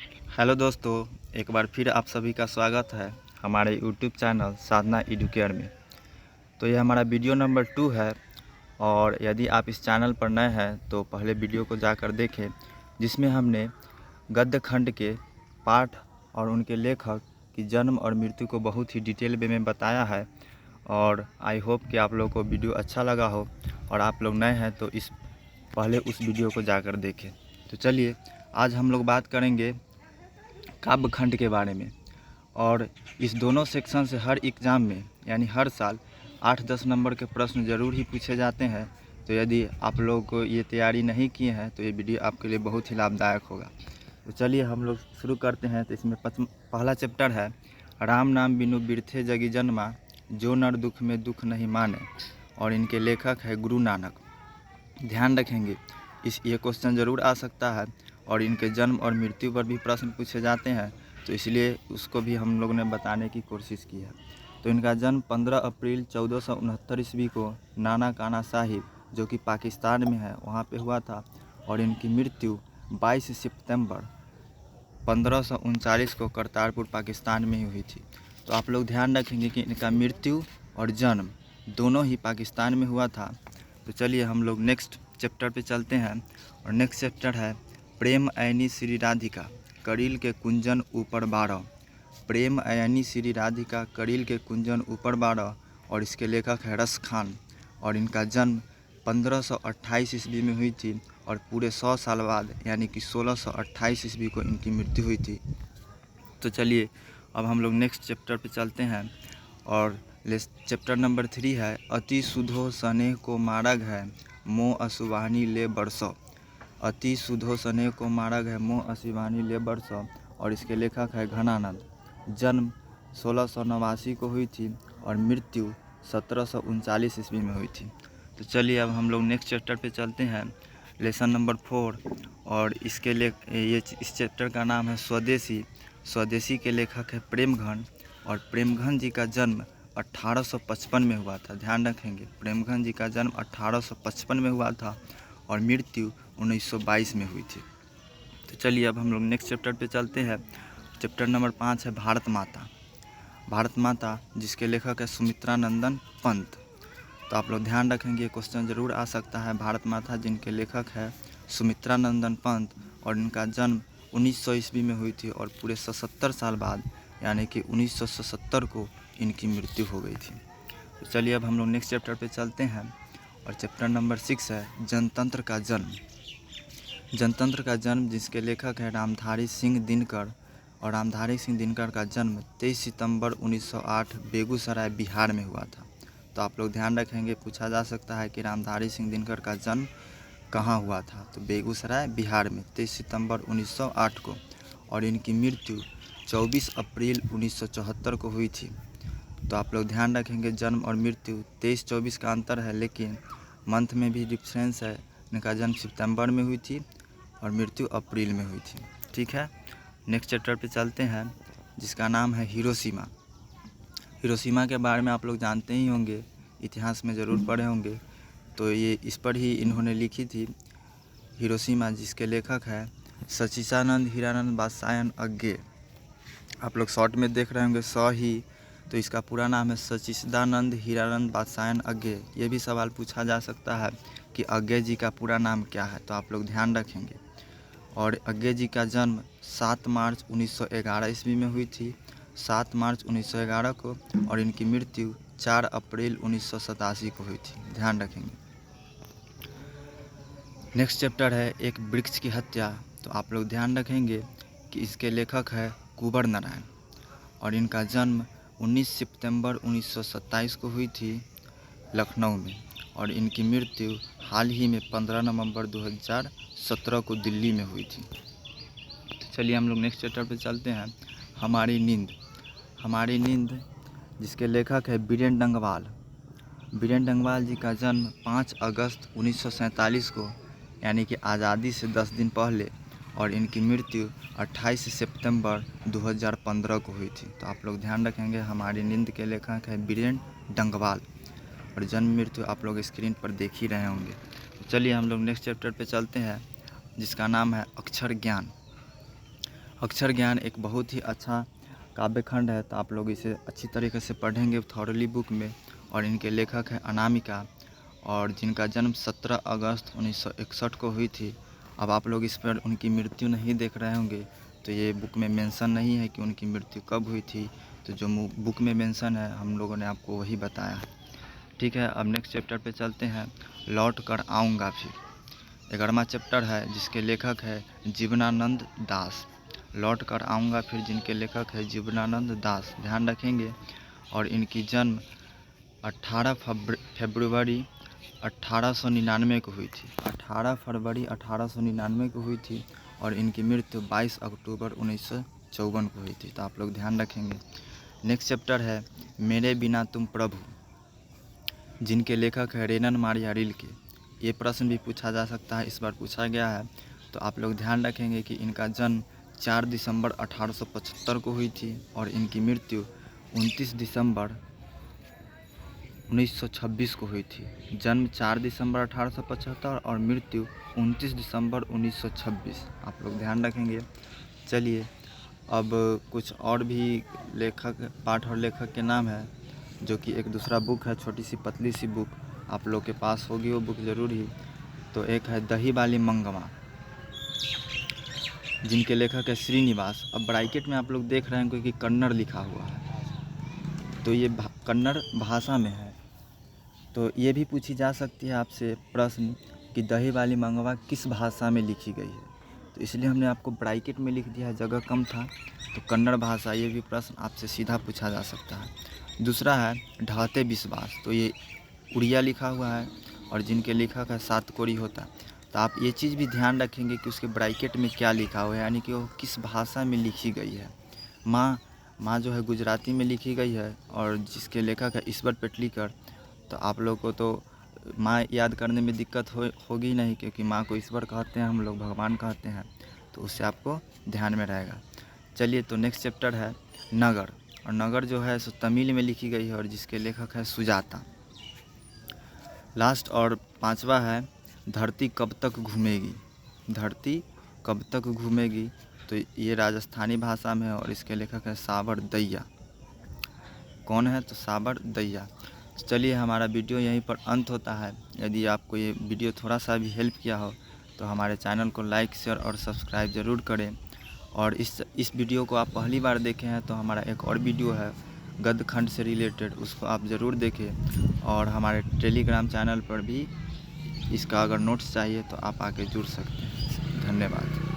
Hello दोस्तों, एक बार फिर आप सभी का स्वागत है हमारे यूट्यूब चैनल साधना एडुकेयर में। तो ये हमारा वीडियो नंबर 2 है और यदि आप इस चैनल पर नए हैं तो पहले वीडियो को जाकर देखें, जिसमें हमने गद्य खंड के पाठ और उनके लेखक की जन्म और मृत्यु को बहुत ही डिटेल वे में बताया है। और आई होप कि आप लोगों को वीडियो अच्छा लगा हो, और आप लोग नए हैं तो पहले उस वीडियो को जाकर देखें। तो चलिए, आज हम लोग बात करेंगे काव्य खंड के बारे में। और इस दोनों सेक्शन से हर एग्ज़ाम में यानी हर साल 8-10 नंबर के प्रश्न ज़रूर ही पूछे जाते हैं। तो यदि आप लोग को ये तैयारी नहीं किए हैं तो ये वीडियो आपके लिए बहुत ही लाभदायक होगा। तो चलिए हम लोग शुरू करते हैं। तो इसमें पहला चैप्टर है राम नाम बिनु बिरथे जगी जन्मा, जो नर दुख में दुख नहीं माने, और इनके लेखक है गुरु नानक। ध्यान रखेंगे, ये क्वेश्चन ज़रूर आ सकता है और इनके जन्म और मृत्यु पर भी प्रश्न पूछे जाते हैं, तो इसलिए उसको भी हम लोग ने बताने की कोशिश की है। तो इनका जन्म 15 अप्रैल 1469 ईस्वी को नाना काना साहिब, जो कि पाकिस्तान में है, वहाँ पे हुआ था। और इनकी मृत्यु 22 सितंबर 1539 को करतारपुर पाकिस्तान में ही हुई थी। तो आप लोग ध्यान रखेंगे कि इनका मृत्यु और जन्म दोनों ही पाकिस्तान में हुआ था। तो चलिए हम लोग नेक्स्ट चैप्टर पे चलते हैं। और नेक्स्ट चैप्टर है प्रेम ऐनी श्री राधिका, करील के कुंजन ऊपर 12। प्रेम ऐनी श्री राधिका, करील के कुंजन ऊपर 12, और इसके लेखक है रस खान। और इनका जन्म 1528 ईस्वी में हुई थी और पूरे 100 साल बाद यानी कि 1628 ईस्वी को इनकी मृत्यु हुई थी। तो चलिए अब हम लोग नेक्स्ट चैप्टर पे चलते हैं। और चैप्टर नंबर 3 है अति सुधो स्नेह को मारग है, मोह असुवानी ले बरसो। अति सुधो स्नेह को मारग है, मोह असुवानी ले बरसो, और इसके लेखक है घनानंद। जन्म 1689 को हुई थी और मृत्यु 1739 ईस्वी में हुई थी। तो चलिए अब हम लोग नेक्स्ट चैप्टर पे चलते हैं, लेसन नंबर 4। और इस चैप्टर का नाम है स्वदेशी। स्वदेशी के लेखक है प्रेमघन। और प्रेमघन जी का जन्म 1855 में हुआ था। ध्यान रखेंगे, प्रेमघन जी का जन्म 1855 में हुआ था और मृत्यु 1922 में हुई थी। तो चलिए अब हम लोग नेक्स्ट चैप्टर पे चलते हैं। चैप्टर नंबर 5 है भारत माता। भारत माता जिसके लेखक है सुमित्रा नंदन पंत। तो आप लोग ध्यान रखेंगे, क्वेश्चन ज़रूर आ सकता है। भारत माता जिनके लेखक है सुमित्रा नंदन पंत, और इनका जन्म 1900 ईस्वी में हुई थी और पूरे 77 साल बाद यानी कि 1977 को इनकी मृत्यु हो गई थी। तो चलिए अब हम लोग नेक्स्ट चैप्टर पे चलते हैं। और चैप्टर नंबर 6 है जनतंत्र का जन्म। जनतंत्र का जन्म जिसके लेखक है रामधारी सिंह दिनकर। और रामधारी सिंह दिनकर का जन्म 23 सितंबर 1908 बेगूसराय बिहार में हुआ था। तो आप लोग ध्यान रखेंगे, पूछा जा सकता है कि रामधारी सिंह दिनकर का जन्म कहाँ हुआ था। तो बेगूसराय बिहार में 23 सितंबर 1908 को। और इनकी मृत्यु 24 अप्रैल 1974 को हुई थी। तो आप लोग ध्यान रखेंगे, जन्म और मृत्यु 23-24 का अंतर है, लेकिन मंथ में भी डिफरेंस है। इनका जन्म सितंबर में हुई थी और मृत्यु अप्रैल में हुई थी। ठीक है, नेक्स्ट चैप्टर पे चलते हैं जिसका नाम है हिरोशिमा। हिरोशिमा के बारे में आप लोग जानते ही होंगे, इतिहास में ज़रूर पढ़े होंगे। तो ये इस पर ही इन्होंने लिखी थी हिरोशिमा, जिसके लेखक है सच्चिदानंद हीरानंद बादशायन अज्ञे। आप लोग शॉर्ट में देख रहे होंगे ही, तो इसका पूरा नाम है सच्चिदानंद हीरानंद बादशायन अज्ञे। ये भी सवाल पूछा जा सकता है कि अज्ञे जी का पूरा नाम क्या है, तो आप लोग ध्यान रखेंगे। और अज्ञे जी का जन्म 7 मार्च 1911 ईस्वी में हुई थी, 7 मार्च 1911 को। और इनकी मृत्यु 4 अप्रैल 1987 को हुई थी। ध्यान रखेंगे। नेक्स्ट चैप्टर है एक वृक्ष की हत्या। तो आप लोग ध्यान रखेंगे कि इसके लेखक है कुंवर नारायण। और इनका जन्म 19 सितंबर 1927 को हुई थी लखनऊ में। और इनकी मृत्यु हाल ही में 15 नवंबर 2017 को दिल्ली में हुई थी। तो चलिए हम लोग नेक्स्ट चैप्टर पे चलते हैं, हमारी नींद। हमारी नींद जिसके लेखक है बीरेन डंगवाल। बीरेन डंगवाल जी का जन्म 5 अगस्त 1947 को यानी कि आज़ादी से 10 दिन पहले। और इनकी मृत्यु 28 सितंबर 2015 को हुई थी। तो आप लोग ध्यान रखेंगे, हमारी नींद के लेखक है बीरेन डंगवाल। और जन्म मृत्यु आप लोग स्क्रीन पर देख ही रहे होंगे। तो चलिए हम लोग नेक्स्ट चैप्टर पे चलते हैं जिसका नाम है अक्षर ज्ञान। अक्षर ज्ञान एक बहुत ही अच्छा काव्य खंड है, तो आप लोग इसे अच्छी तरीके से पढ़ेंगे थॉरली बुक में। और इनके लेखक हैं अनामिका, और जिनका जन्म 17 अगस्त 1961 को हुई थी। अब आप लोग इस पर उनकी मृत्यु नहीं देख रहे होंगे, तो ये बुक में मेंशन नहीं है कि उनकी मृत्यु कब हुई थी। तो जो बुक में मेंशन है हम लोगों ने आपको वही बताया है। ठीक है, अब नेक्स्ट चैप्टर पे चलते हैं, लौट कर आऊँगा फिर। 11वां चैप्टर है जिसके लेखक है जीवनानंद दास। लौट कर आऊँगा फिर, जिनके लेखक है जीवनानंद दास, ध्यान रखेंगे। और इनकी जन्म 18 फरवरी 1899 को हुई थी। 18 फरवरी 1899 को हुई थी, और इनकी मृत्यु 22 अक्टूबर 1954 को हुई थी। तो आप लोग ध्यान रखेंगे। नेक्स्ट चैप्टर है मेरे बिना तुम प्रभु, जिनके लेखक है रेनन मारिया रिल्के। ये प्रश्न भी पूछा जा सकता है, इस बार पूछा गया है। तो आप लोग ध्यान रखेंगे कि इनका जन्म 4 दिसंबर 1875 को हुई थी, और इनकी मृत्यु 29 दिसंबर 1926 को हुई थी। जन्म 4 दिसंबर 1875 और मृत्यु 29 दिसंबर 1926। आप लोग ध्यान रखेंगे। चलिए, अब कुछ और भी लेखक, पाठ और लेखक के नाम है, जो कि एक दूसरा बुक है, छोटी सी पतली सी बुक, आप लोग के पास होगी वो बुक ज़रूर ही। तो एक है दही वाली मंगवा, जिनके लेखक है श्रीनिवास। अब ब्रैकेट में आप लोग देख रहे हैं कि कन्नड़ लिखा हुआ है, तो ये कन्नड़ भाषा में है। तो ये भी पूछी जा सकती है आपसे प्रश्न कि दही वाली मंगवा किस भाषा में लिखी गई है। तो इसलिए हमने आपको ब्रैकेट में लिख दिया है, जगह कम था। तो कन्नड़ भाषा, ये भी प्रश्न आपसे सीधा पूछा जा सकता है। दूसरा है ढाते विश्वास, तो ये उड़िया लिखा हुआ है, और जिनके लेखक है सातकोरी होता। तो आप ये चीज़ भी ध्यान रखेंगे कि उसके ब्रैकेट में क्या लिखा हुआ है, यानी कि वो किस भाषा में लिखी गई है। माँ जो है गुजराती में लिखी गई है, और जिसके लेखक है ईश्वर पेटलीकर। तो आप लोग को तो माँ याद करने में दिक्कत होगी नहीं, क्योंकि माँ को ईश्वर कहते हैं, हम लोग भगवान कहते हैं, तो उससे आपको ध्यान में रहेगा। चलिए, तो नेक्स्ट चैप्टर है नगर, और नगर जो है सो तमिल में लिखी गई है, और जिसके लेखक है सुजाता। लास्ट और 5वां है धरती कब तक घूमेगी। धरती कब तक घूमेगी, तो ये राजस्थानी भाषा में है, और इसके लेखक है साबर दैया। कौन है, तो साबर दैया। चलिए, हमारा वीडियो यहीं पर अंत होता है। यदि आपको ये वीडियो थोड़ा सा भी हेल्प किया हो, तो हमारे चैनल को लाइक, शेयर और सब्सक्राइब ज़रूर करें। और इस वीडियो को आप पहली बार देखे हैं, तो हमारा एक और वीडियो है गद्य खंड से रिलेटेड, उसको आप ज़रूर देखें। और हमारे टेलीग्राम चैनल पर भी इसका अगर नोट्स चाहिए तो आप आके जुड़ सकते हैं। धन्यवाद।